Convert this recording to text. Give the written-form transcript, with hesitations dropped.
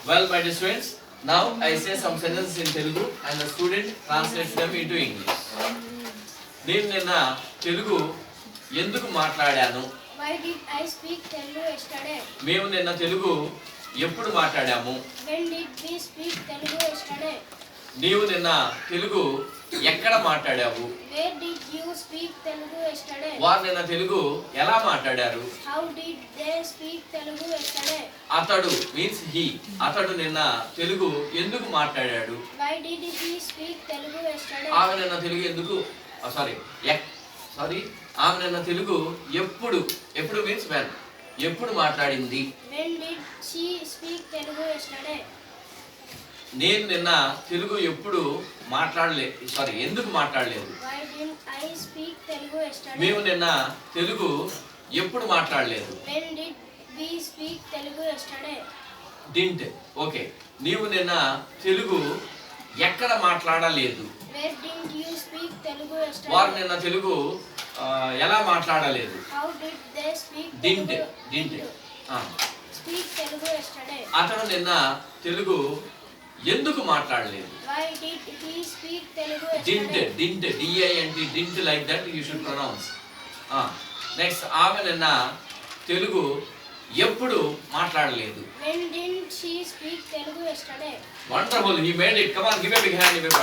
Well, my dear students, now I say some sentences in Telugu and the student translates them into English. నేను నిన్న తెలుగు ఎందుకు మాట్లాడాను? Why did I speak Telugu yesterday? మేము నిన్న తెలుగు ఎప్పుడు మాట్లాడాము? When did we speak Telugu yesterday? నీవు నిన్న తెలుగు ఎక్కడ మాట్లాడావు? Where did you speak Telugu yesterday? వారు నిన్న తెలుగు ఎలా మాట్లాడారు? How did they speak Telugu yesterday? అతడు మీన్స్ హీ, అతడు నిన్న తెలుగు ఎందుకు మాట్లాడాడు? Why did he speak Telugu yesterday? ఆమె నిన్న తెలుగు ఎందుకు ఆమె నిన్న తెలుగు ఎప్పుడు మీన్స్ వెన్ ఎప్పుడు మాట్లాడింది? When did she speak Telugu yesterday? నేను నిన్న తెలుగు ఎందుకు మాట్లాడలేదు? Why didn't I speak Telugu yesterday? మేము నిన్న తెలుగు ఎప్పుడు మాట్లాడలేదు? When did we speak Telugu yesterday? Didn't. Okay, నీవు నిన్న తెలుగు ఎక్కడ మాట్లాడలేదు? Where didn't you speak Telugu yesterday? వారు నిన్న తెలుగు ఎలా మాట్లాడలేదు? How did they speak didn't. speak Telugu yesterday? అతను నిన్న తెలుగు ఎందుకు మాట్లాడలేదు? Why did he speak Telugu didn't. yesterday? DINT didn't like that you should pronounce. Next, ఆమె నిన్న తెలుగు ఎప్పుడు మాట్లాడలేదు? When didn't she speak Telugu yesterday? Wonderful, he made it. Come on, give a big hand, give a